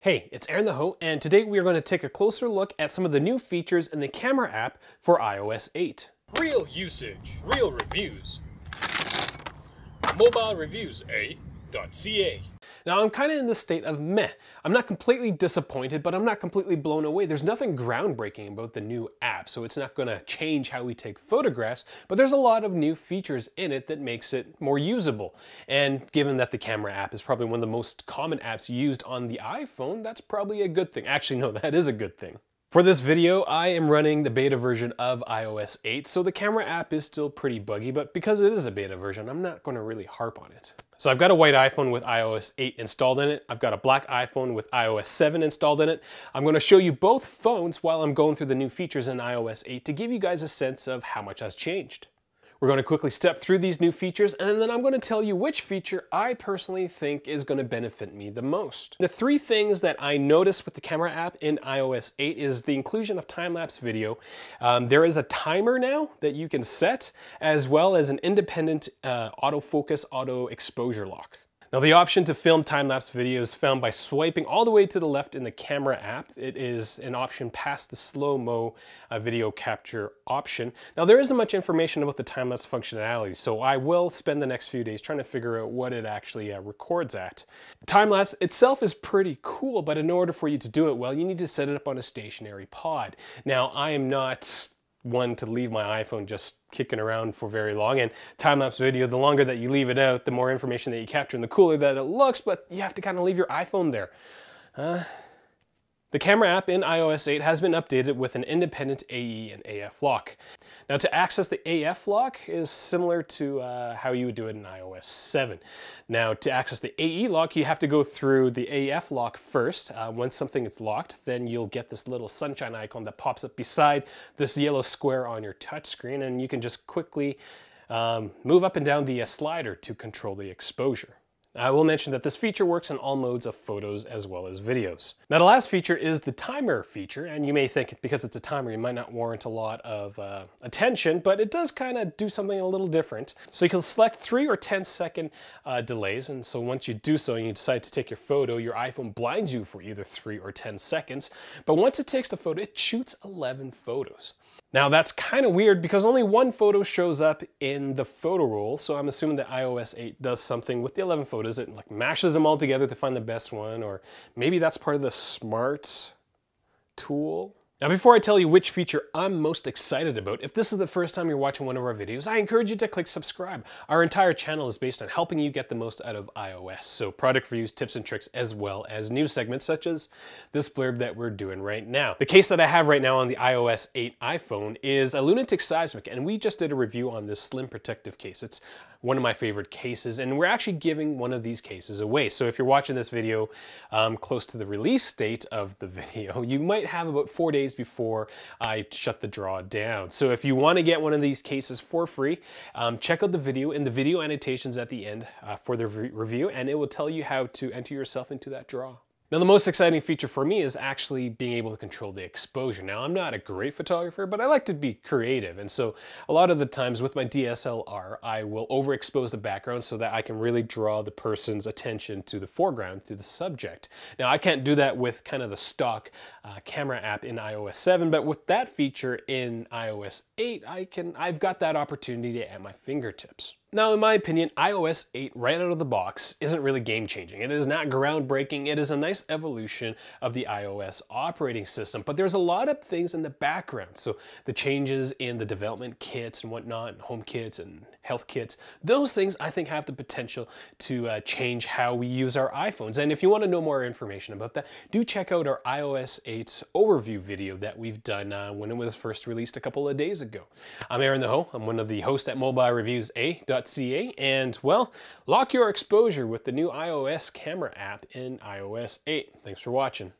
Hey, it's Aaron the Ho, and today we are going to take a closer look at some of the new features in the camera app for iOS 8. Real usage, real reviews. Mobilereviews-eh.ca. Now I'm kind of in the state of meh. I'm not completely disappointed, but I'm not completely blown away. There's nothing groundbreaking about the new app, so it's not going to change how we take photographs, but there's a lot of new features in it that makes it more usable. And given that the camera app is probably one of the most common apps used on the iPhone, that's probably a good thing. Actually, no, that is a good thing. For this video, I am running the beta version of iOS 8, so the camera app is still pretty buggy, but because it is a beta version, I'm not going to really harp on it. So I've got a white iPhone with iOS 8 installed in it. I've got a black iPhone with iOS 7 installed in it. I'm going to show you both phones while I'm going through the new features in iOS 8 to give you guys a sense of how much has changed. We're going to quickly step through these new features, and then I'm going to tell you which feature I personally think is going to benefit me the most. The three things that I noticed with the camera app in iOS 8 is the inclusion of time-lapse video. There is a timer now that you can set, as well as an independent autofocus auto exposure lock. Now the option to film time-lapse video is found by swiping all the way to the left in the camera app. It is an option past the slow-mo video capture option. Now there isn't much information about the time-lapse functionality, so I will spend the next few days trying to figure out what it actually records at. Time-lapse itself is pretty cool, but in order for you to do it well, you need to set it up on a stationary pod. Now I am not one to leave my iPhone just kicking around for very long, and time-lapse video, the longer that you leave it out, the more information that you capture and the cooler that it looks, but you have to kind of leave your iPhone there. The camera app in iOS 8 has been updated with an independent AE and AF lock. Now to access the AF lock is similar to how you would do it in iOS 7. Now to access the AE lock, you have to go through the AF lock first. Once something is locked, then you'll get this little sunshine icon that pops up beside this yellow square on your touchscreen, and you can just quickly move up and down the slider to control the exposure. I will mention that this feature works in all modes of photos as well as videos. Now the last feature is the timer feature, and you may think because it's a timer it might not warrant a lot of attention, but it does kind of do something a little different. So you can select 3 or 10-second delays, and so once you do so and you decide to take your photo, your iPhone blinds you for either 3 or 10 seconds, but once it takes the photo, it shoots 11 photos. Now that's kind of weird because only one photo shows up in the photo roll, so I'm assuming that iOS 8 does something with the 11 photos. It like mashes them all together to find the best one, or maybe that's part of the smart tool. Now before I tell you which feature I'm most excited about, if this is the first time you're watching one of our videos, I encourage you to click subscribe. Our entire channel is based on helping you get the most out of iOS, so product reviews, tips and tricks, as well as news segments such as this blurb that we're doing right now. The case that I have right now on the iOS 8 iPhone is a Lunatic Seismic, and we just did a review on this slim protective case. It's one of my favorite cases, and we're actually giving one of these cases away. So if you're watching this video close to the release date of the video, you might have about 4 days before I shut the draw down. So if you want to get one of these cases for free, check out the video in the video annotations at the end for the review, and it will tell you how to enter yourself into that draw. Now the most exciting feature for me is actually being able to control the exposure. Now I'm not a great photographer, but I like to be creative, and so a lot of the times with my DSLR I will overexpose the background so that I can really draw the person's attention to the foreground, to the subject. Now I can't do that with kind of the stock camera app in iOS 7, but with that feature in iOS 8 I've got that opportunity at my fingertips. Now, in my opinion, iOS 8 right out of the box isn't really game-changing. It is not groundbreaking. It is a nice evolution of the iOS operating system, but there's a lot of things in the background. So the changes in the development kits and whatnot, and home kits and health kits, those things I think have the potential to change how we use our iPhones. And if you want to know more information about that, do check out our iOS 8 overview video that we've done when it was first released a couple of days ago. I'm Aaron the Ho. I'm one of the hosts at Mobilereviews-eh.ca. And well, lock your exposure with the new iOS camera app in iOS 8. Thanks for watching.